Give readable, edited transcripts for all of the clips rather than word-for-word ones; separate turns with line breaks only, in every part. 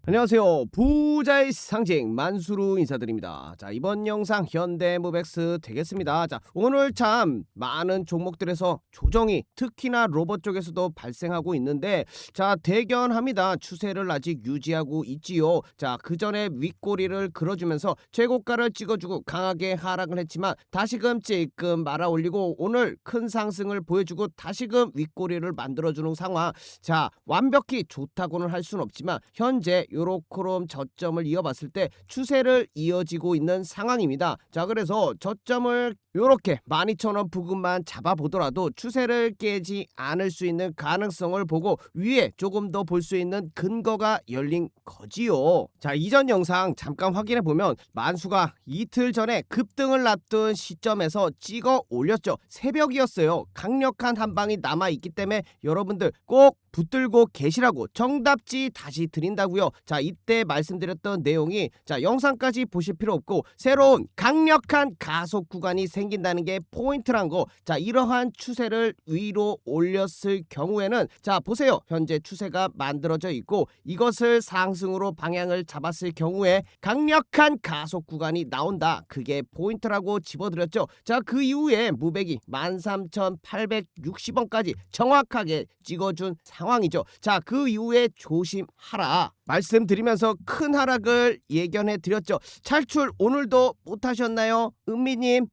안녕하세요. 부자의 상징 만수르 인사드립니다. 자, 이번 영상 현대무백스 되겠습니다. 자, 오늘 참 많은 종목들에서 조정이 특히나 로봇 쪽에서도 발생하고 있는데, 자, 대견합니다. 추세를 아직 유지하고 있지요. 자, 그 전에 윗꼬리를 그려주면서 최고가를 찍어주고 강하게 하락을 했지만 다시금 찔끔 말아 올리고 오늘 큰 상승을 보여주고 다시금 윗꼬리를 만들어주는 상황. 자, 완벽히 좋다고는 할 수는 없지만 현재 요렇게롬 저점을 이어봤을 때 추세를 이어지고 있는 상황입니다. 자, 그래서 저점을 요렇게 12,000원 부근만 잡아보더라도 추세를 깨지 않을 수 있는 가능성을 보고 위에 조금 더 볼 수 있는 근거가 열린 거지요. 자, 이전 영상 잠깐 확인해 보면 만수가 이틀 전에 급등을 앞둔 시점에서 찍어 올렸죠. 새벽이었어요. 강력한 한방이 남아있기 때문에 여러분들 꼭 붙들고 계시라고 정답지 다시 드린다고요. 자, 이때 말씀드렸던 내용이, 자, 영상까지 보실 필요 없고 새로운 강력한 가속 구간이 생긴다는 게 포인트란 거. 자, 이러한 추세를 위로 올렸을 경우에는, 자, 보세요. 현재 추세가 만들어져 있고 이것을 상승으로 방향을 잡았을 경우에 강력한 가속 구간이 나온다. 그게 포인트라고 집어드렸죠. 자, 그 이후에 무백이 13,860원까지 정확하게 찍어준 상황이죠. 자, 그 이후에 조심하라 말씀드리면서 큰 하락을 예견해 드렸죠. 탈출 오늘도 못하셨나요? 은미님,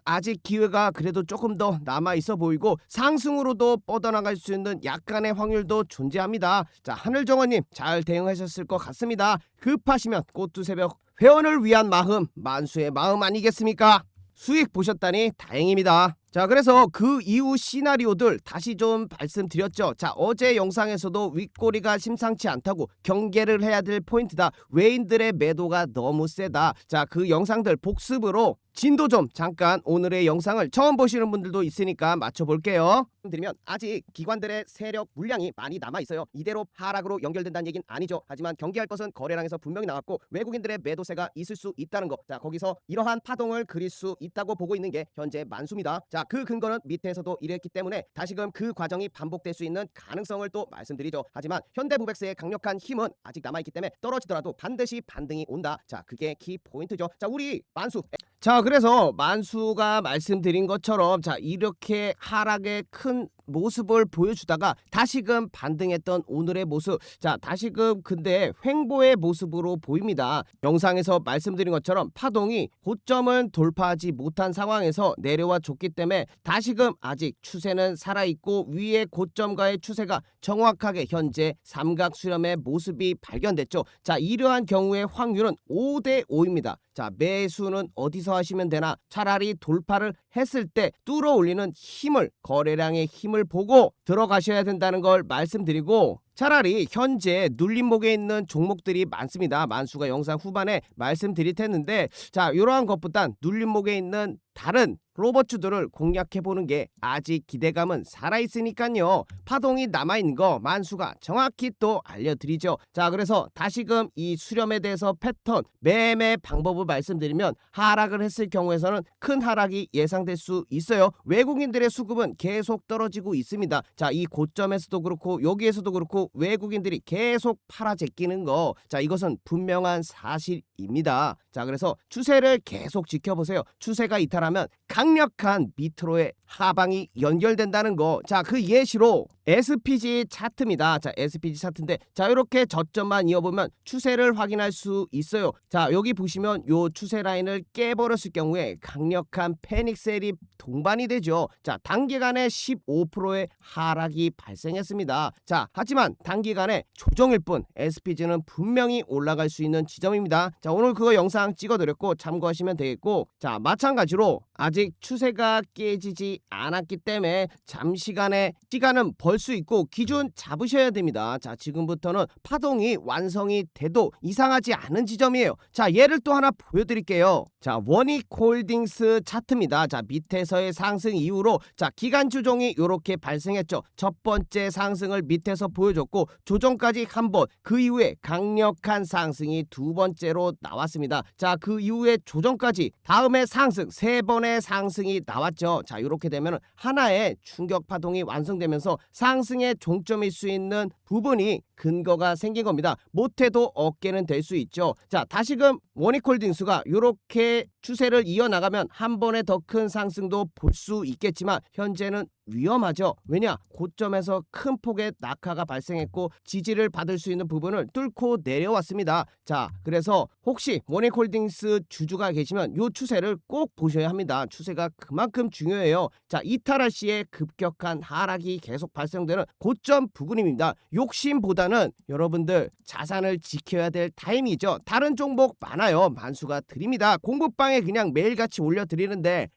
아직 기회가 그래도 조금 더 남아 있어 보이고 상승으로도 뻗어나갈 수 있는 약간의 확률도 존재합니다. 자, 하늘정원님 잘 대응하셨을 것 같습니다. 급하시면 꽃두새벽 회원을 위한 마음, 만수의 마음 아니겠습니까? 수익 보셨다니 다행입니다. 자, 그래서 그 이후 시나리오들 다시 좀 말씀드렸죠. 자, 어제 영상에서도 윗꼬리가 심상치 않다고 경계를 해야 될 포인트다. 외인들의 매도가 너무 세다. 자, 그 영상들 복습으로 진도 좀 잠깐 오늘의 영상을 처음 보시는 분들도 있으니까 맞춰볼게요. 드리면 아직 기관들의 세력 물량이 많이 남아있어요. 이대로 하락으로 연결된다는 얘기는 아니죠. 하지만 경계할 것은 거래량에서 분명히 나왔고 외국인들의 매도세가 있을 수 있다는 거. 자, 거기서 이러한 파동을 그릴 수 있다고 보고 있는 게 현재 만수입니다. 자, 그 근거는 밑에서도 이랬기 때문에 다시금 그 과정이 반복될 수 있는 가능성을 또 말씀드리죠. 하지만 현대무백스의 강력한 힘은 아직 남아있기 때문에 떨어지더라도 반드시 반등이 온다. 자, 그게 키포인트죠. 자, 우리 만수, 자, 그래서 만수가 말씀드린 것처럼, 자, 이렇게 하락의 큰 모습을 보여주다가 다시금 반등했던 오늘의 모습, 자, 다시금 근데 횡보의 모습으로 보입니다. 영상에서 말씀드린 것처럼 파동이 고점은 돌파하지 못한 상황에서 내려와 줬기 때문에 다시금 아직 추세는 살아있고 위의 고점과의 추세가 정확하게 현재 삼각 수렴의 모습이 발견됐죠. 자, 이러한 경우의 확률은 5대5입니다. 자, 매수는 어디서 하시면 되나? 차라리 돌파를 했을 때 뚫어 올리는 힘을, 거래량의 힘을 보고 들어가셔야 된다는 걸 말씀드리고, 차라리 현재 눌림목에 있는 종목들이 많습니다. 만수가 영상 후반에 말씀드릴 텐데, 자, 이러한 것보단 눌림목에 있는 다른 로봇주들을 공략해보는 게 아직 기대감은 살아있으니까요. 파동이 남아있는 거 만수가 정확히 또 알려드리죠. 자, 그래서 다시금 이 수렴에 대해서 패턴, 매매 방법을 말씀드리면, 하락을 했을 경우에서는 큰 하락이 예상될 수 있어요. 외국인들의 수급은 계속 떨어지고 있습니다. 자, 이 고점에서도 그렇고 여기에서도 그렇고 외국인들이 계속 팔아 제끼는 거, 자, 이것은 분명한 사실입니다. 자, 그래서 추세를 계속 지켜보세요. 추세가 이탈하면 강력한 밑으로의 하방이 연결된다는 거. 자, 그 예시로 SPG 차트입니다. 자, SPG 차트인데, 자, 이렇게 저점만 이어보면 추세를 확인할 수 있어요. 자, 여기 보시면 요 추세 라인을 깨버렸을 경우에 강력한 패닉셀이 동반이 되죠. 자, 단기간에 15%의 하락이 발생했습니다. 자, 하지만 단기간에 조정일 뿐 SPG는 분명히 올라갈 수 있는 지점입니다. 자, 오늘 그거 영상 찍어드렸고 참고하시면 되겠고, 자, 마찬가지로 아직 추세가 깨지지 않았기 때문에 잠시간의 시간은 벌 수 있고 기준 잡으셔야 됩니다. 자, 지금부터는 파동이 완성이 돼도 이상하지 않은 지점이에요. 자, 예를 또 하나 보여드릴게요. 자, 원익홀딩스 차트입니다. 자, 밑에서의 상승 이후로, 자, 기간 조정이 이렇게 발생했죠. 첫 번째 상승을 밑에서 보여줬고 조정까지 한 번, 그 이후에 강력한 상승이 두 번째로 나왔습니다. 자, 그 이후에 조정까지, 다음에 상승 세 번의 번의 상승이 나왔죠. 자, 이렇게 되면 하나의 충격 파동이 완성되면서 상승의 종점일 수 있는 부분이 근거가 생긴 겁니다. 못해도 어깨는 될 수 있죠. 자, 다시금 원익홀딩스가 이렇게 추세를 이어나가면 한 번에 더 큰 상승도 볼 수 있겠지만 현재는 위험하죠. 왜냐? 고점에서 큰 폭의 낙하가 발생했고 지지를 받을 수 있는 부분을 뚫고 내려왔습니다. 자, 그래서 혹시 원익홀딩스 주주가 계시면 이 추세를 꼭 보셔야 합니다. 추세가 그만큼 중요해요. 자, 이탈할 시에 급격한 하락이 계속 발생되는 고점 부분입니다. 욕심보다는 여러분들 자산을 지켜야 될 타임이죠. 다른 종목 많아요. 만수가 드립니다. 공부방에 그냥 매일같이 올려드리는데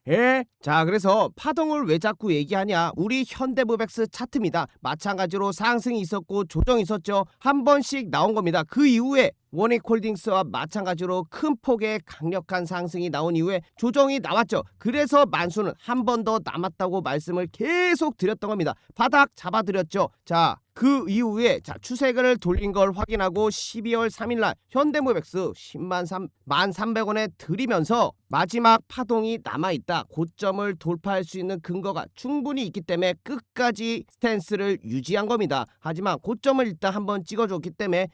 자, 그래서 파동을 왜 자꾸 얘기하냐? 우리 현대무백스 차트입니다. 마찬가지로 상승이 있었고 조정이 있었죠. 한 번씩 나온 겁니다. 그 이후에 원익홀딩스와 마찬가지로 큰 폭의 강력한 상승이 나온 이후에 조정이 나왔죠. 그래서 만수는 한 번 더 남았다고 말씀을 계속 드렸던 겁니다. 바닥 잡아드렸죠. 자, 그 이후에 추세를 돌린 걸 확인하고 12월 3일날 현대무백스 10만 1,300원에 들이면서 마지막 파동이 남아있다. 고점을 돌파할 수 있는 근거가 충분히 있기 때문에 끝까지 스탠스를 유지한 겁니다. 하지만 고점을 일단 한번 찍어줬기 때문에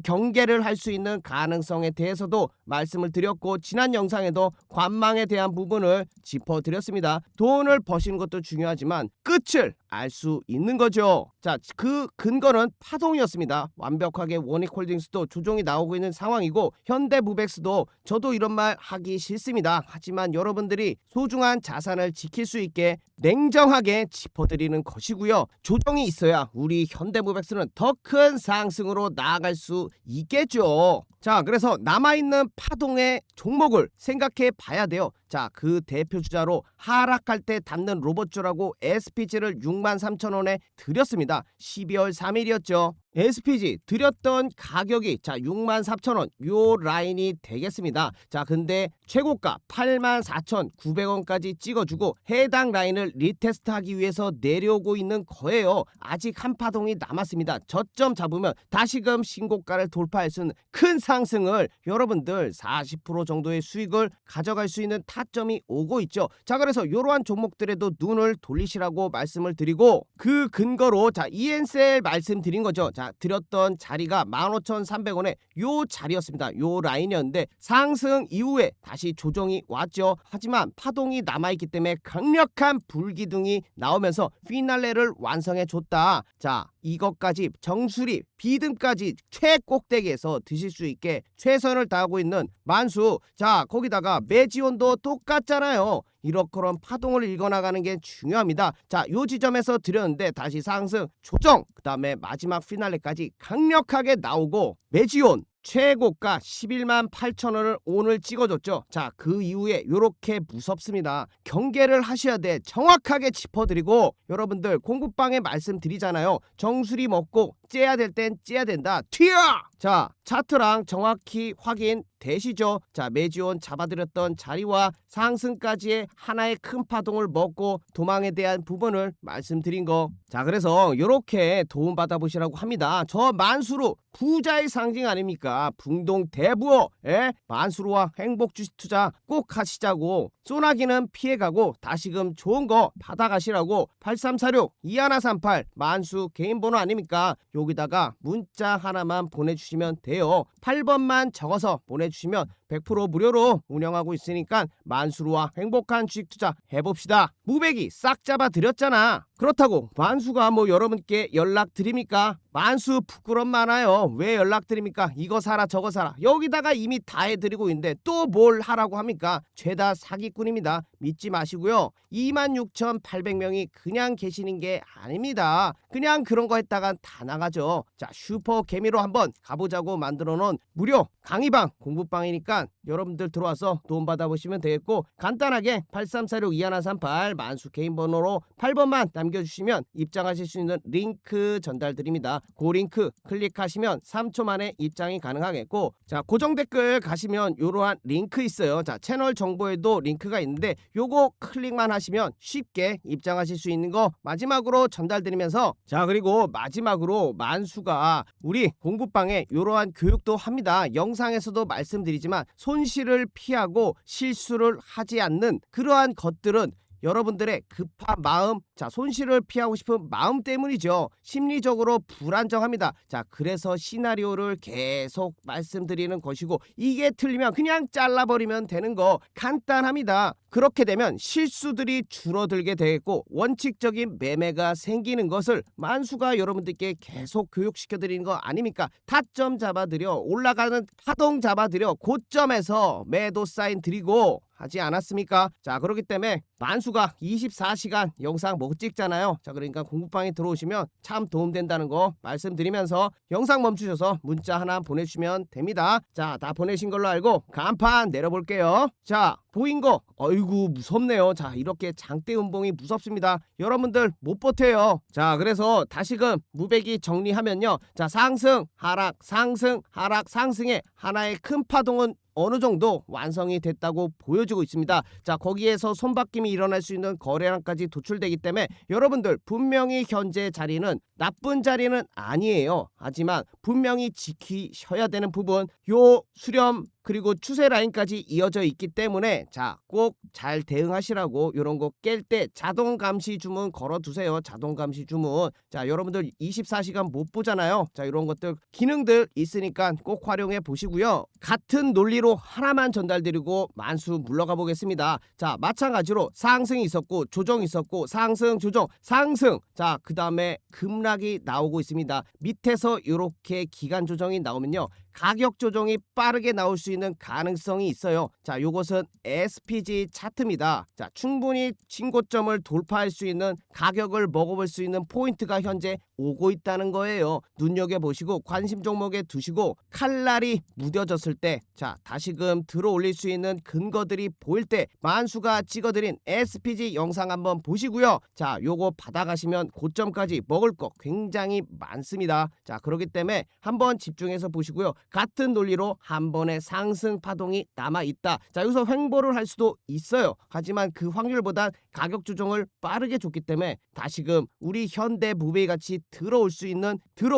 경계를 할 수 있는 가능성에 대해서도 말씀을 드렸고 지난 영상에도 관망에 대한 부분을 짚어드렸습니다. 돈을 버시는 것도 중요하지만 끝을 알 수 있는 거죠. 자, 그 근거는 파동이었습니다. 완벽하게 원익홀딩스도 조정이 나오고 있는 상황이고 현대무백스도 저도 이런 말 하기 싫습니다. 하지만 여러분들이 소중한 자산을 지킬 수 있게 냉정하게 짚어드리는 것이고요. 조정이 있어야 우리 현대무백스는 더 큰 상승으로 나아갈 수 있겠죠. 자, 그래서 남아있는 파동의 종목을 생각해 봐야 돼요. 자, 그 대표 주자로 하락할 때 담는 로봇주라고 SPG를 63,000원에 드렸습니다. 12월 3일이었죠. SPG 드렸던 가격이 64,000원 요 라인이 되겠습니다. 자, 근데 최고가 84,900원까지 찍어주고 해당 라인을 리테스트하기 위해서 내려오고 있는 거예요. 아직 한 파동이 남았습니다. 저점 잡으면 다시금 신고가를 돌파할 수 있는 큰 상승을 여러분들 40% 정도의 수익을 가져갈 수 있는 타점이 오고 있죠. 자, 그래서 이러한 종목들에도 눈을 돌리시라고 말씀을 드리고 그 근거로 ENCL 말씀드린 거죠. 자, 드렸던 자리가 15,300원에 요 자리였습니다. 요 라인이었는데 상승 이후에 다시 조정이 왔죠. 하지만 파동이 남아있기 때문에 강력한 불기둥이 나오면서 피날레를 완성해 줬다. 자, 이것까지 정수리 비등까지 최꼭대기에서 드실 수 있게 최선을 다하고 있는 만수. 자, 거기다가 매지온도 똑같잖아요. 이렇게런 파동을 읽어나가는 게 중요합니다. 자, 요 지점에서 드렸는데 다시 상승 조정, 그 다음에 마지막 피날레까지 강력하게 나오고 매지온 최고가 11만 8천원을 오늘 찍어줬죠. 자, 그 이후에 요렇게 무섭습니다. 경계를 하셔야 돼. 정확하게 짚어드리고 여러분들 공부방에 말씀드리잖아요. 정수리 먹고 째야 될 땐 째야 된다. 튀어! 자, 차트랑 정확히 확인되시죠? 자, 매지온 잡아드렸던 자리와 상승까지의 하나의 큰 파동을 먹고 도망에 대한 부분을 말씀드린 거. 자, 그래서 요렇게 도움받아 보시라고 합니다. 저 만수로 부자의 상징 아닙니까? 풍동 대부호 만수로와 행복 주식 투자 꼭 하시자고. 소나기는 피해가고 다시금 좋은 거 받아가시라고. 8346-2138 만수 개인 번호 아닙니까? 여기다가 문자 하나만 보내주시면 돼요. 8번만 적어서 보내주시면 100% 무료로 운영하고 있으니까 만수로와 행복한 주식 투자 해봅시다. 무배기 싹 잡아 드렸잖아. 그렇다고 만수가 여러분께 연락 드립니까? 만수 부끄럼 많아요. 왜 연락 드립니까? 이거 사라 저거 사라. 여기다가 이미 다 해드리고 있는데 또 뭘 하라고 합니까? 죄다 사기꾼입니다. 믿지 마시고요. 26,800명이 그냥 계시는 게 아닙니다. 그냥 그런 거 했다가 다 나가죠. 자, 슈퍼 개미로 한번 가보자고 만들어 놓은 무료 강의방 공부방이니까 여러분들 들어와서 도움 받아보시면 되겠고, 간단하게 8346-2138 만수 개인 번호로 8번만 남겨주시면 입장하실 수 있는 링크 전달드립니다. 그 링크 클릭하시면 3초 만에 입장이 가능하겠고, 자, 고정 댓글 가시면 이러한 링크 있어요. 자, 채널 정보에도 링크가 있는데 요거 클릭만 하시면 쉽게 입장하실 수 있는 거 마지막으로 전달드리면서, 자, 그리고 마지막으로 만수가 우리 공부방에 이러한 교육도 합니다. 영상에서도 말씀드리지만 손실을 피하고 실수를 하지 않는 그러한 것들은 여러분들의 급한 마음, 자, 손실을 피하고 싶은 마음 때문이죠. 심리적으로 불안정합니다. 자, 그래서 시나리오를 계속 말씀드리는 것이고, 이게 틀리면 그냥 잘라버리면 되는 거 간단합니다. 그렇게 되면 실수들이 줄어들게 되겠고 원칙적인 매매가 생기는 것을 만수가 여러분들께 계속 교육시켜드리는 거 아닙니까? 타점 잡아드려, 올라가는 파동 잡아드려, 고점에서 매도 사인 드리고 하지 않았습니까? 자, 그렇기 때문에 만수가 24시간 영상 못 찍잖아요. 자, 그러니까 공부방에 들어오시면 참 도움된다는 거 말씀드리면서 영상 멈추셔서 문자 하나 보내주시면 됩니다. 자, 다 보내신 걸로 알고 간판 내려볼게요. 자, 보인 거 어이구 무섭네요. 자, 이렇게 장대 음봉이 무섭습니다. 여러분들 못 버텨요. 자, 그래서 다시금 무배기 정리하면요, 자, 상승 하락 상승 하락 상승의 하나의 큰 파동은 어느 정도 완성이 됐다고 보여주고 있습니다. 자, 거기에서 손바뀜이 일어날 수 있는 거래량까지 도출되기 때문에 여러분들 분명히 현재 자리는 나쁜 자리는 아니에요. 하지만 분명히 지키셔야 되는 부분, 요 수렴 그리고 추세 라인까지 이어져 있기 때문에 자, 꼭 잘 대응하시라고, 요런 거 깰 때 자동 감시 주문 걸어두세요. 자동 감시 주문. 자, 여러분들 24시간 못 보잖아요. 자, 이런 것들 기능들 있으니까 꼭 활용해 보시고요. 같은 논리로 하나만 전달드리고 만수 물러가 보겠습니다. 자, 마찬가지로 상승이 있었고 조정이 있었고 상승 조정 상승, 자, 그 다음에 급락이 나오고 있습니다. 밑에서 이렇게 기간 조정이 나오면요, 가격 조정이 빠르게 나올 수 있는 가능성이 있어요. 자, 요것은 SPG 차트입니다. 자, 충분히 신고점을 돌파할 수 있는, 가격을 먹어볼 수 있는 포인트가 현재 오고 있다는 거예요. 눈여겨보시고 관심 종목에 두시고 칼날이 무뎌졌을 때, 자, 다시금 들어 올릴 수 있는 근거들이 보일 때 만수가 찍어드린 SPG 영상 한번 보시고요. 자, 요거 받아가시면 고점까지 먹을 거 굉장히 많습니다. 자, 그렇기 때문에 한번 집중해서 보시고요. 같은 논리로 한 번의 상승 파동이 남아있다. 자, 여기서 횡보를 할 수도 있어요. 하지만 그 확률보단 가격 조정을 빠르게 줬기 때문에 다시금 우리 현대 무베이 같이 들어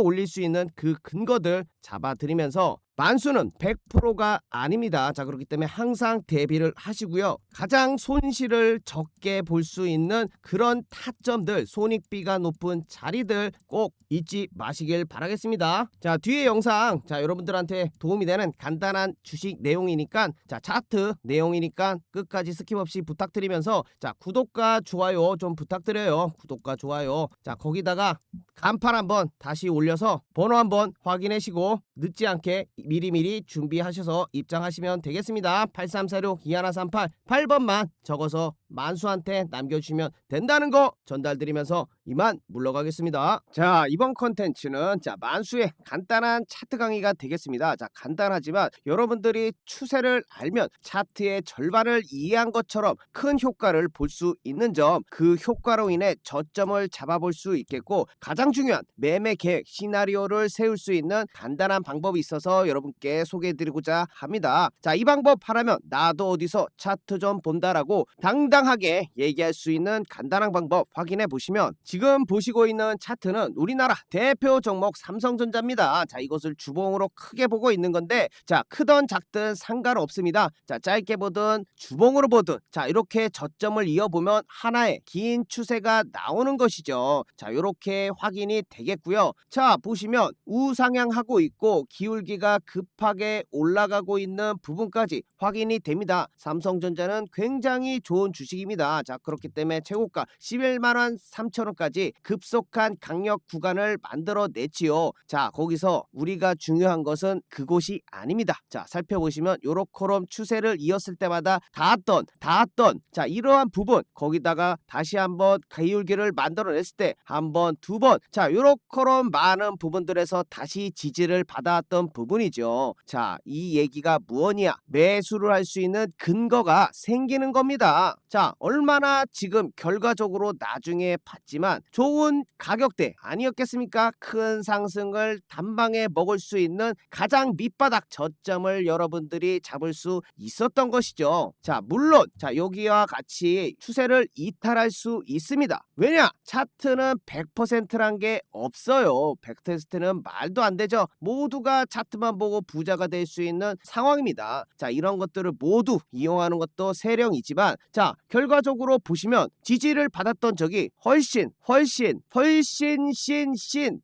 올릴 수 있는 그 근거들 잡아드리면서, 만수는 100%가 아닙니다. 자, 그렇기 때문에 항상 대비를 하시고요. 가장 손실을 적게 볼 수 있는 그런 타점들, 손익비가 높은 자리들 꼭 잊지 마시길 바라겠습니다. 자, 뒤에 영상, 자, 여러분들한테 도움이 되는 간단한 주식 내용이니까, 자, 차트 내용이니까 끝까지 스킵 없이 부탁드리면서, 자, 구독과 좋아요 좀 부탁드려요. 구독과 좋아요. 자, 거기다가 간판 한번 다시 올려서 번호 한번 확인하시고 늦지 않게 미리미리 준비하셔서 입장하시면 되겠습니다. 8346-2138 8번만 적어서 만수한테 남겨주시면 된다는 거 전달드리면서 이만 물러가겠습니다. 자, 이번 컨텐츠는 자, 만수의 간단한 차트 강의가 되겠습니다. 자, 간단하지만 여러분들이 추세를 알면 차트의 절반을 이해한 것처럼 큰 효과를 볼 수 있는 점, 그 효과로 인해 저점을 잡아볼 수 있겠고, 가장 중요한 매매 계획 시나리오를 세울 수 있는 간단한 방법이 있어서 여러분께 소개해드리고자 합니다. 자, 이 방법 하라면 나도 어디서 차트 좀 본다라고 당당하게 얘기할 수 있는 간단한 방법 확인해 보시면, 지금 보시고 있는 차트는 우리나라 대표 종목 삼성전자입니다. 자, 이것을 주봉으로 크게 보고 있는 건데, 자, 크든 작든 상관없습니다. 자, 짧게 보든 주봉으로 보든, 자, 이렇게 저점을 이어보면 하나의 긴 추세가 나오는 것이죠. 자, 이렇게 확인이 되겠고요. 자, 보시면 우상향하고 있고 기울기가 급하게 올라가고 있는 부분까지 확인이 됩니다. 삼성전자는 굉장히 좋은 주식입니다. 자, 그렇기 때문에 최고가 11만 3천원까지 급속한 강력 구간을 만들어냈지요. 자, 거기서 우리가 중요한 것은 그곳이 아닙니다. 자, 살펴보시면 요렇게럼 추세를 이었을 때마다 닿았던 자, 이러한 부분, 거기다가 다시 한번 기울기를 만들어냈을 때 한 번, 두 번, 자, 요렇게럼 많은 부분들에서 다시 지지를 받아왔던 부분이죠. 자, 이 얘기가 무엇이냐? 매수를 할 수 있는 근거가 생기는 겁니다. 자, 얼마나 지금 결과적으로 나중에 봤지만 하지만 좋은 가격대 아니었겠습니까? 큰 상승을 단방에 먹을 수 있는 가장 밑바닥 저점을 여러분들이 잡을 수 있었던 것이죠. 자, 물론 자 여기와 같이 추세를 이탈할 수 있습니다. 왜냐? 차트는 100%란 게 없어요. 100%는 말도 안 되죠. 모두가 차트만 보고 부자가 될 수 있는 상황입니다. 자, 이런 것들을 모두 이용하는 것도 세령이지만 자, 결과적으로 보시면 지지를 받았던 적이 훨씬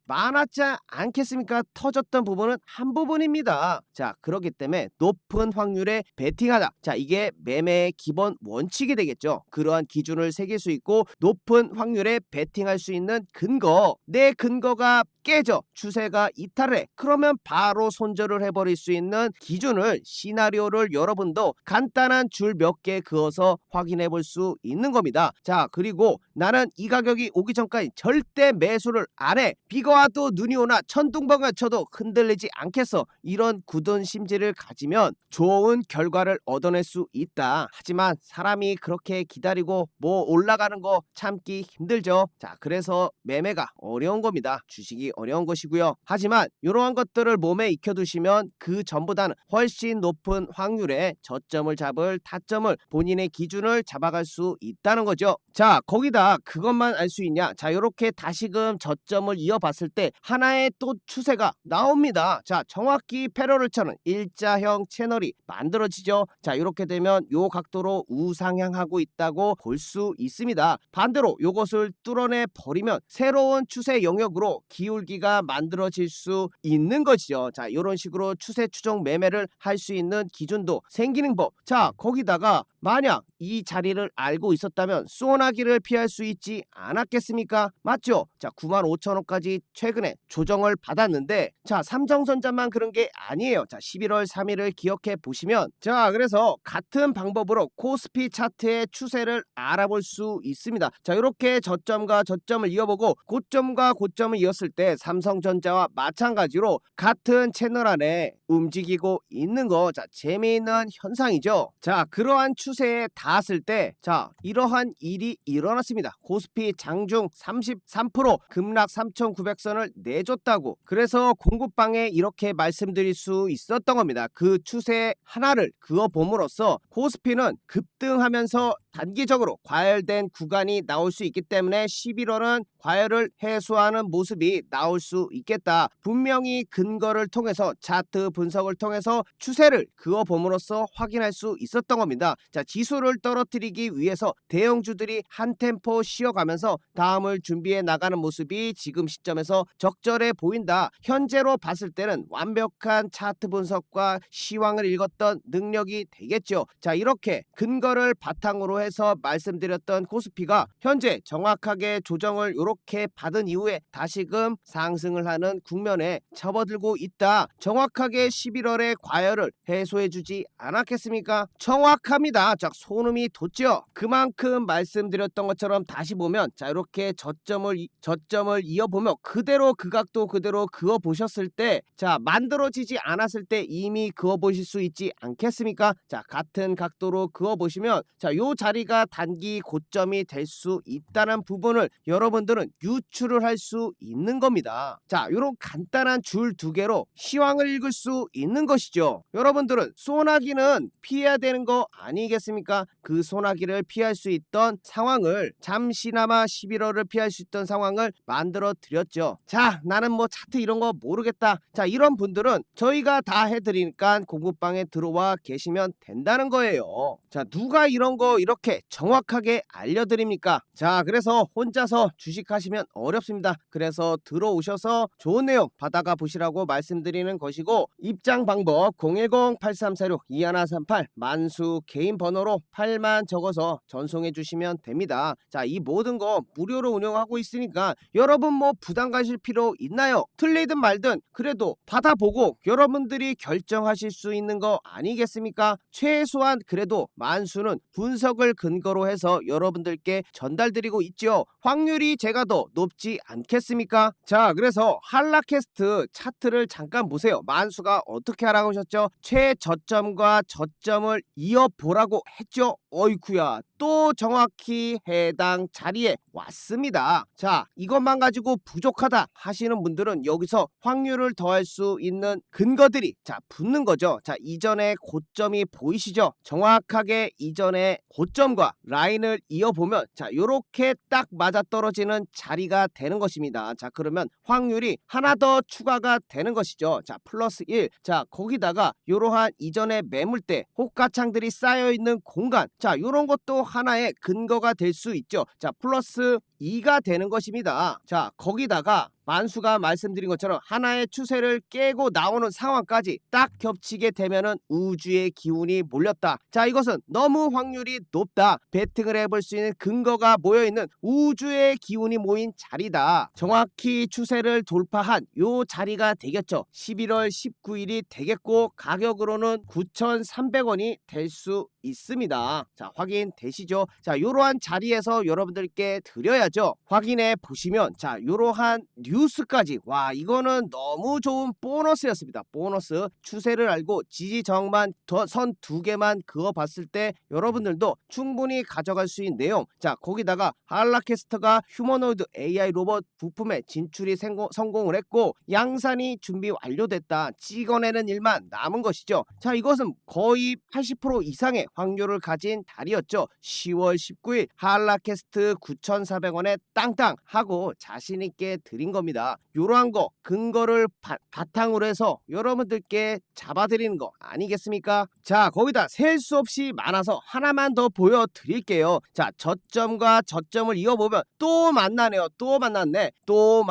많았지 않겠습니까? 터졌던 부분은 한 부분입니다. 자, 그렇기 때문에 높은 확률에 베팅하다. 자, 이게 매매의 기본 원칙이 되겠죠. 그러한 기준을 새길 수 있고 높은 확률에 베팅할 수 있는 근거, 내 근거가 깨져 추세가 이탈해, 그러면 바로 손절을 해버릴 수 있는 기준을, 시나리오를 여러분도 간단한 줄 몇 개 그어서 확인해 볼 수 있는 겁니다. 자, 그리고 나는 이 가격이 오기 전까지 절대 매수를 안 해. 비가 와도 눈이 오나 천둥번개가 쳐도 흔들리지 않겠어. 이런 굳은 심지를 가지면 좋은 결과를 얻어낼 수 있다. 하지만 사람이 그렇게 기다리고 뭐 올라가는 거 참기 힘들죠. 자, 그래서 매매가 어려운 겁니다. 주식이 어려운 것이고요. 하지만 이러한 것들을 몸에 익혀두시면 그 전보다는 훨씬 높은 확률의 저점을 잡을 타점을, 본인의 기준을 잡아갈 수 있다는 거죠. 자, 거기다 그것만 알 수 있냐? 자, 이렇게 다시금 저점을 이어봤을 때 하나의 또 추세가 나옵니다. 자, 정확히 패러를 쳐는 일자형 채널이 만들어지죠. 자, 이렇게 되면 요 각도로 우상향하고 있다고 볼 수 있습니다. 반대로 요것을 뚫어내 버리면 새로운 추세 영역으로 기울기가 만들어질 수 있는 것이죠. 자, 이런 식으로 추세 추종 매매를 할 수 있는 기준도 생기는 법. 자, 거기다가 만약 이 자리를 알고 있었다면 소나기를 피할 수 있지 않았겠습니까? 맞죠? 자, 95,000원까지 최근에 조정을 받았는데 자, 삼성전자만 그런 게 아니에요. 자, 11월 3일을 기억해 보시면 자, 그래서 같은 방법으로 코스피 차트의 추세를 알아볼 수 있습니다. 자, 이렇게 저점과 저점을 이어보고 고점과 고점을 이었을 때 삼성전자와 마찬가지로 같은 채널 안에 움직이고 있는 거, 자, 재미있는 현상이죠. 자, 그러한 추세에 닿았을 때 자, 이러한 일이 일어났습니다. 코스피 장중 33% 급락 3,900선을 내줬다고. 그래서 공급방에 이렇게 말씀드릴 수 있었던 겁니다. 그 추세 하나를 그어봄으로써 코스피는 급등하면서 단기적으로 과열된 구간이 나올 수 있기 때문에 11월은 과열을 해소하는 모습이 나올 수 있겠다. 분명히 근거를 통해서, 차트 분석을 통해서 추세를 그어봄으로써 확인할 수 있었던 겁니다. 자, 지수를 떨어뜨리기 위해서 대형주들이 한 템포 쉬어가면서 다음을 준비해 나가는 모습이 지금 시점에서 적절해 보인다. 현재로 봤을 때는 완벽한 차트 분석과 시황을 읽었던 능력이 되겠죠. 자, 이렇게 근거를 바탕으로 해서 말씀드렸던 코스피가 현재 정확하게 조정을 이렇게 받은 이후에 다시금 상승을 하는 국면에 접어들고 있다. 정확하게 11월의 과열을 해소해주지 않았겠습니까? 정확합니다. 자, 소름이 돋죠. 그만큼 말씀드렸던 것처럼 다시 보면 자, 이렇게 저점을 이어보면 그대로 그 각도 그대로 그어 보셨을 때 자, 만들어지지 않았을 때 이미 그어 보실 수 있지 않겠습니까? 자, 같은 각도로 그어 보시면 자, 요 자리가 단기 고점이 될 수 있다는 부분을 여러분들은 유추를 할 수 있는 겁니다. 자, 요런 간단한 줄 두 개로 시황을 읽을 수 있는 것이죠. 여러분들은 소나기는 피해야 되는 거 아니겠습니까? 그 소나기를 피할 수 있던 상황을, 잠시나마 11월을 피할 수 있던 상황을 만들어 드렸죠. 자, 나는 뭐 차트 이런 거 모르겠다. 자, 이런 분들은 저희가 다 해드리니까 공부방에 들어와 계시면 된다는 거예요. 자, 누가 이런 거 이렇게 정확하게 알려드립니까? 자, 그래서 혼자서 주식하시면 어렵습니다. 그래서 들어오셔서 좋은 내용 받아가 보시라고 말씀드리는 것이고, 입장 방법 010-8346-2138 만수 개인 번호로 8만 적어서 전송해 주시면 됩니다. 자, 이 모든 거 무료로 운영하고 있으니까 여러분 뭐 부담 가실 필요 있나요? 틀리든 말든 그래도 받아보고 여러분들이 결정하실 수 있는 거 아니겠습니까? 최소한 그래도 만수는 분석을 근거로 해서 여러분들께 전달드리고 있죠. 확률이 제가 때가 더 높지 않겠습니까? 자, 그래서 한라캐스트 차트를 잠깐 보세요. 만수가 어떻게 하라고 하셨죠? 최저점과 저점을 이어보라고 했죠. 어이쿠야, 또 정확히 해당 자리에 왔습니다. 자, 이것만 가지고 부족하다 하시는 분들은 여기서 확률을 더할 수 있는 근거들이 붙는 거죠. 자, 이전의 고점이 보이시죠? 정확하게 이전의 고점과 라인을 이어보면 요렇게 딱 맞아떨어지는 자리가 되는 것입니다. 자, 그러면 확률이 하나 더 추가가 되는 것이죠. 자, 플러스 1. 자, 거기다가 요러한 이전의 매물대 호가창들이 쌓여있는 공간, 자, 요런 것도 하나의 근거가 될 수 있죠. 자, 플러스 2가 되는 것입니다. 자, 거기다가 만수가 말씀드린 것처럼 하나의 추세를 깨고 나오는 상황까지 딱 겹치게 되면은 우주의 기운이 몰렸다. 자, 이것은 너무 확률이 높다. 베팅을 해볼 수 있는 근거가 모여있는 우주의 기운이 모인 자리다. 정확히 추세를 돌파한 요 자리가 되겠죠. 11월 19일이 되겠고 가격으로는 9,300원이 될 수 있습니다. 자, 확인되시죠? 자, 요러한 자리에서 여러분들께 드려야죠. 확인해 보시면 자, 요러한 뉴스까지, 와, 이거는 너무 좋은 보너스였습니다. 보너스. 추세를 알고 지지저항만 선 두 개만 그어봤을 때 여러분들도 충분히 가져갈 수 있는 내용. 자, 거기다가 한라캐스터가 휴머노이드 AI 로봇 부품에 진출이 성공을 했고 양산이 준비 완료됐다. 찍어내는 일만 남은 것이죠. 자, 이것은 거의 80% 이상의 확률을 가진 달이었죠. 10월 19일 한라캐스트 9,400원에 땅땅 하고 자신있게 드린 겁니다. 요러한 거 근거를 바탕으로 해서 여러분들께 잡아드리는 거 아니겠습니까? 자, 거기다 셀 수 없이 많아서 하나만 더 보여드릴게요. 자, 저점과 저점을 이어보면 또 만나네요. 또 만났네. 또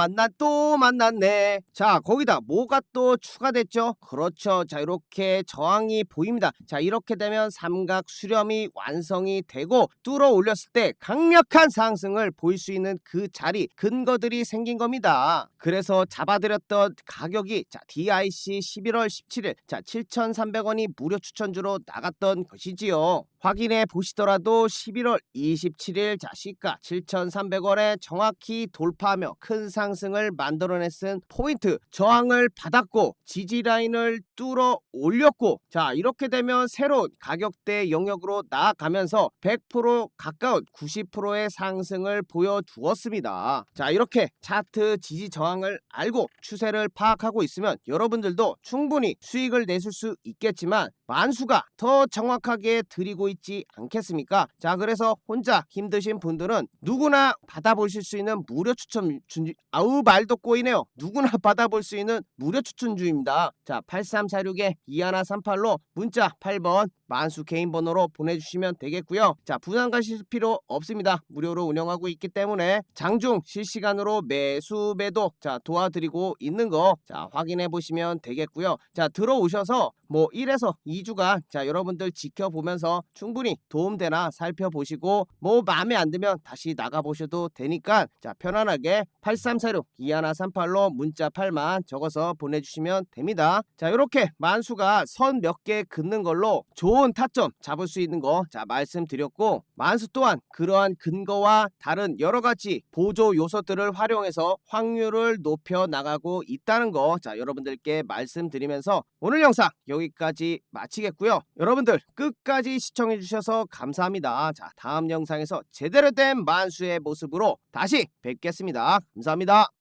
만났네. 자, 거기다 뭐가 또 추가됐죠? 그렇죠. 자, 이렇게 저항이 보입니다. 자, 이렇게 되면 삼각 수렴이 완성이 되고 뚫어 올렸을 때 강력한 상승을 보일 수 있는 그 자리, 근거들이 생긴 겁니다. 그래서 잡아드렸던 가격이 자, DIC 11월 17일 자, 7,300원이 무료 추천주로 나갔던 것이지요. 확인해 보시더라도 11월 27일 자, 시가 7,300원에 정확히 돌파하며 큰 상승을 만들어냈은 포인트, 저항을 받았고 지지라인을 뚫어 올렸고, 자, 이렇게 되면 새로운 가격대 영역으로 나아가면서 100% 가까운 90%의 상승을 보여주었습니다. 자, 이렇게 차트 지지 저항을 알고 추세를 파악하고 있으면 여러분들도 충분히 수익을 내실 수 있겠지만 만수가 더 정확하게 드리고 있지 않겠습니까? 자, 그래서 혼자 힘드신 분들은 누구나 받아보실 수 있는 무료 추천 아우 말도 꼬이네요. 누구나 받아볼 수 있는 무료 추천주입니다. 자, 8346-2138로 문자 8번 만수 개인 번호로 보내주시면 되겠고요. 자, 부담 가실 필요 없습니다. 무료로 운영하고 있기 때문에 장중 실시간으로 매수 매도 자, 도와드리고 있는 거 자, 확인해 보시면 되겠고요. 자, 들어오셔서 뭐 1에서 2주간 자, 여러분들 지켜보면서 충분히 도움되나 살펴보시고 뭐 마음에 안 들면 다시 나가보셔도 되니까 자, 편안하게 8346-2138로 문자 8만 적어서 보내주시면 됩니다. 자, 이렇게 만수가 선 몇 개 긋는 걸로 좋은 타점 잡을 수 있는 거 자, 말씀드렸고 만수 또한 그러한 근거와 다른 여러가지 보조 요소들을 활용해서 확률을 높여 나가고 있다는 거 자, 여러분들께 말씀드리면서 오늘 영상 여기까지 마치겠고요. 여러분들 끝까지 시청해 주셔서 감사합니다. 자, 다음 영상에서 제대로 된 만수의 모습으로 다시 뵙겠습니다. 감사합니다.